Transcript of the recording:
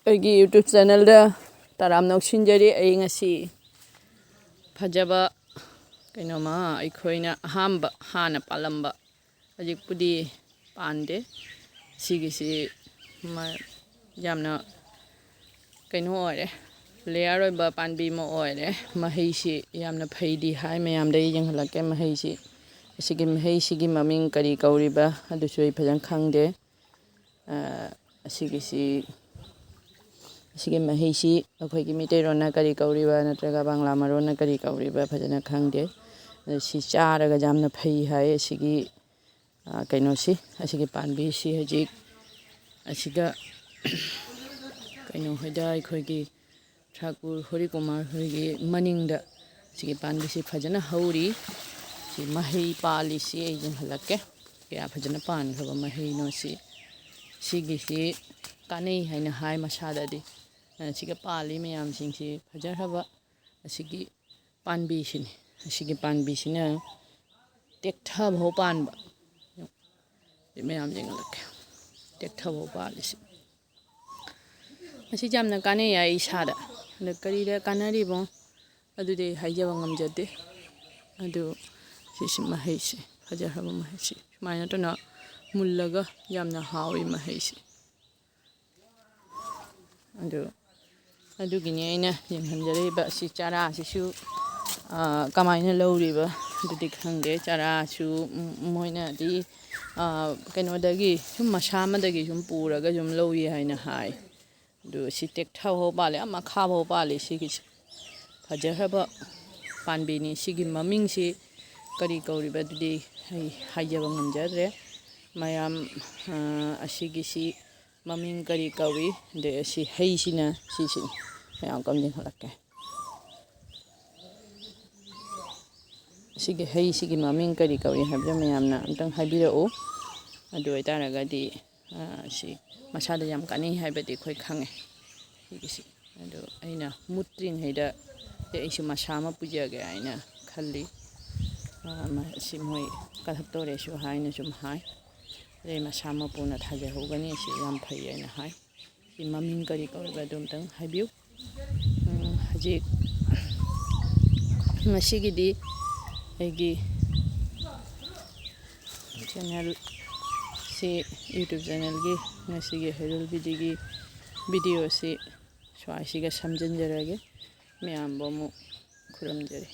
ꯑꯩꯒꯤ ꯌꯨꯇ꯭ꯌꯨꯕ ꯆꯦꯅꯦꯜꯗ ꯇꯔꯥꯝ ꯅꯧꯁꯤꯟꯖꯔꯤ ꯑꯩ ꯉꯁꯤ ꯐꯖꯕ ꯀꯩꯅꯣꯃ ꯑꯩꯈꯣꯏꯅ ꯍꯥꯟꯅ ꯄꯥꯜꯂꯝꯕ ꯍꯧꯖꯤꯛꯄꯨꯗꯤ ꯄꯥꯟꯗꯦ ꯁꯤꯒꯤꯁꯤ ꯌꯥꯝꯅ ꯀꯩꯅꯣ ꯑꯣꯏꯔꯦ ꯂꯦꯌꯔ ꯑꯣꯏꯕ ꯄꯥꯝꯕꯤ ꯑꯃ ꯑꯣꯏꯔꯦ ꯃꯍꯩꯁꯤ ꯌꯥꯝꯅ ꯐꯩꯗꯤ ꯍꯥꯏ ꯃꯌꯥꯝꯗ ꯌꯦꯡꯍꯜꯂꯛꯀꯦ ꯃꯍꯩꯁꯤ ꯑꯁꯤꯒꯤ ꯃꯍꯩꯁꯤꯒꯤ ꯃꯃꯤꯡ ꯀꯔꯤ ꯀꯧꯔꯤꯕ ꯑꯗꯨꯁꯨ ꯑꯩ ꯐꯖꯅ ꯈꯪꯗꯦ ꯑꯁꯤꯒꯤ ꯃꯍꯩꯁꯤ ꯑꯩꯈꯣꯏꯒꯤ ꯃꯩꯇꯩꯔꯣꯟꯅ ꯀꯔꯤ ꯀꯧꯔꯤꯕ ꯅꯠꯇ꯭ꯔꯒ ꯕꯪꯂꯥ ꯃꯔꯣꯟꯅ ꯀꯔꯤ ꯀꯧꯔꯤꯕ ꯐꯖꯅ ꯈꯪꯗꯦ ꯁꯤ ꯆꯥꯔꯒ ꯌꯥꯝꯅ ꯐꯩ ꯍꯥꯏ ꯑꯁꯤꯒꯤ ꯀꯩꯅꯣꯁꯤ ꯑꯁꯤꯒꯤ ꯄꯥꯝꯕꯤꯁꯤ ꯍꯧꯖꯤꯛ ꯑꯁꯤꯗ ꯀꯩꯅꯣ ꯍꯣꯏꯗ ꯑꯩꯈꯣꯏꯒꯤ ꯊꯥꯀꯨꯔ ꯍꯔꯤꯀꯨꯃꯥꯔ ꯍꯣꯏꯒꯤ ꯃꯅꯤꯡꯗ ꯁꯤꯒꯤ ꯄꯥꯝꯕꯤꯁꯤ ꯐꯖꯅ ꯍꯧꯔꯤ ꯁꯤ ꯃꯍꯩ ꯄꯥꯜꯂꯤꯁꯤ ꯑꯩ ꯌꯦꯡꯍꯜꯂꯛꯀꯦ ꯀꯌꯥ ꯐꯖꯅ ꯄꯥꯟꯈ꯭ꯔꯕ ꯃꯍꯩꯅꯣ ꯁꯤꯒꯤꯁꯤ ꯀꯥꯟꯅꯩ ꯍꯥꯏꯅ ꯍꯥꯏ ꯃꯁꯥꯗꯗꯤ ꯁꯤꯒ ꯄꯥꯜꯂꯤ ꯃꯌꯥꯝꯁꯤꯡꯁꯤ ꯐꯖꯈ꯭ꯔꯕ ꯑꯁꯤꯒꯤ ꯄꯥꯝꯕꯤꯁꯤꯅꯤ ꯑꯁꯤꯒꯤ ꯄꯥꯝꯕꯤꯁꯤꯅ ꯇꯦꯛꯊꯐꯥꯎ ꯄꯥꯟꯕ ꯃꯌꯥꯝ ꯌꯦꯡꯍꯜꯂꯛꯀꯦ ꯇꯦꯛꯊꯐꯥꯎ ꯄꯥꯜꯂꯤꯁꯤ ꯃꯁꯤ ꯌꯥꯝꯅ ꯀꯥꯟꯅꯩ ꯍꯥꯏ ꯏꯁꯥꯗ ꯑꯗ ꯀꯔꯤꯗ ꯀꯥꯟꯅꯔꯤꯕꯣ ꯑꯗꯨꯗꯤ ꯑꯩ ꯍꯥꯏꯖꯕ ꯉꯝꯖꯗꯦ ꯑꯗꯨ ꯁꯤꯁꯤ ꯃꯍꯩꯁꯤ ꯐꯖꯈ꯭ꯔꯕ ꯃꯍꯩꯁꯤ ꯁꯨꯃꯥꯏꯅ ꯅꯠꯇꯅ ꯃꯨꯜꯂꯒ ꯌꯥꯝꯅ ꯍꯥꯎꯏ ꯃꯍꯩꯁꯤ ꯑꯗꯨꯒꯤꯅꯤ ꯑꯩꯅ ꯌꯦꯡꯍꯟꯖꯔꯤꯕ ꯑꯁꯤ ꯆꯥꯔꯥꯁꯤꯁꯨ ꯀꯃꯥꯏꯅ ꯂꯧꯔꯤꯕ ꯑꯗꯨꯗꯤ ꯈꯪꯗꯦ ꯆꯥꯔꯥꯁꯨ ꯃꯣꯏꯅꯗꯤ ꯀꯩꯅꯣꯗꯒꯤ ꯁꯨꯝ ꯃꯁꯥ ꯑꯃꯗꯒꯤ ꯁꯨꯝ ꯄꯨꯔꯒ ꯁꯨꯝ ꯂꯧꯏ ꯍꯥꯏꯅ ꯍꯥꯏ ꯑꯗꯨ ꯁꯤ ꯇꯦꯛꯊꯐꯥꯎ ꯄꯥꯜꯂꯤ ꯃꯈꯥꯐꯥꯎ ꯄꯥꯜꯂꯤ ꯁꯤꯒꯤꯁꯤ ꯐꯖꯈ꯭ꯔꯕ ꯄꯥꯝꯕꯤꯅꯤ ꯁꯤꯒꯤ ꯃꯃꯤꯡꯁꯤ ꯀꯔꯤ ꯀꯧꯔꯤꯕ ꯑꯗꯨꯗꯤ ꯑꯩ ꯍꯥꯏꯖꯕ ꯉꯝꯖꯗ꯭ꯔꯦ ꯃꯌꯥꯝ ꯑꯁꯤꯒꯤꯁꯤ ꯃꯃꯤꯡ ꯀꯔꯤ ꯀꯧꯏ ꯑꯗꯩ ꯑꯁꯤ ꯍꯩꯁꯤꯅ ꯁꯤꯁꯤꯅꯤ ꯃꯌꯥꯝ ꯀꯝꯖꯤꯡꯍꯜꯂꯛꯀꯦ ꯑꯁꯤꯒꯤ ꯍꯩꯁꯤꯒꯤ ꯃꯃꯤꯡ ꯀꯔꯤ ꯀꯧꯏ ꯍꯥꯏꯕꯗꯣ ꯃꯌꯥꯝꯅ ꯑꯝꯇꯪ ꯍꯥꯏꯕꯤꯔꯛꯎ ꯑꯗꯨ ꯑꯣꯏꯇꯥꯔꯒꯗꯤ ꯁꯤ ꯃꯁꯥꯗ ꯌꯥꯝ ꯀꯥꯟꯅꯩ ꯍꯥꯏꯕꯗꯤ ꯑꯩꯈꯣꯏ ꯈꯪꯉꯦ ꯁꯤꯒꯤꯁꯤ ꯑꯗꯨ ꯑꯩꯅ ꯃꯨꯠꯇ꯭ꯔꯤꯉꯩꯗ ꯑꯩꯁꯨ ꯃꯁꯥ ꯑꯃ ꯄꯨꯖꯒꯦ ꯍꯥꯏꯅ ꯈꯜꯂꯤ ꯁꯤ ꯃꯣꯏ ꯀꯜꯂꯛꯇꯣꯔꯦꯁꯨ ꯍꯥꯏꯅ ꯁꯨꯝ ꯍꯥꯏ ꯑꯗꯩ ꯃꯁꯥ ꯃꯄꯨꯅ ꯊꯥꯖꯍꯧꯒꯅꯤ ꯁꯤ ꯌꯥꯝ ꯐꯩ ꯍꯥꯏꯅ ꯍꯥꯏ ꯁꯤ ꯃꯃꯤꯡ ꯀꯔꯤ ꯀꯧꯔꯤꯕ ꯑꯗꯨ ꯑꯝꯇꯪ ꯍꯥꯏꯕꯤꯌꯨ ꯍꯧꯖꯤꯛ ꯉꯁꯤꯒꯤꯗꯤ ꯑꯩꯒꯤ ꯆꯦꯅꯦꯜꯁꯤ ꯌꯨꯇ꯭ꯌꯨꯕ ꯆꯦꯅꯦꯜꯒꯤ ꯉꯁꯤꯒꯤ ꯍꯩꯔꯣꯜ ꯕꯤꯗꯤꯒꯤ ꯚꯤꯗꯤꯑꯣꯁꯤ ꯁ꯭ꯋꯥꯏꯁꯤꯒ ꯁꯝꯖꯤꯟꯖꯔꯒꯦ ꯃꯌꯥꯝꯕꯨ ꯑꯃꯨꯛ ꯈꯨꯔꯨꯝꯖꯔꯤ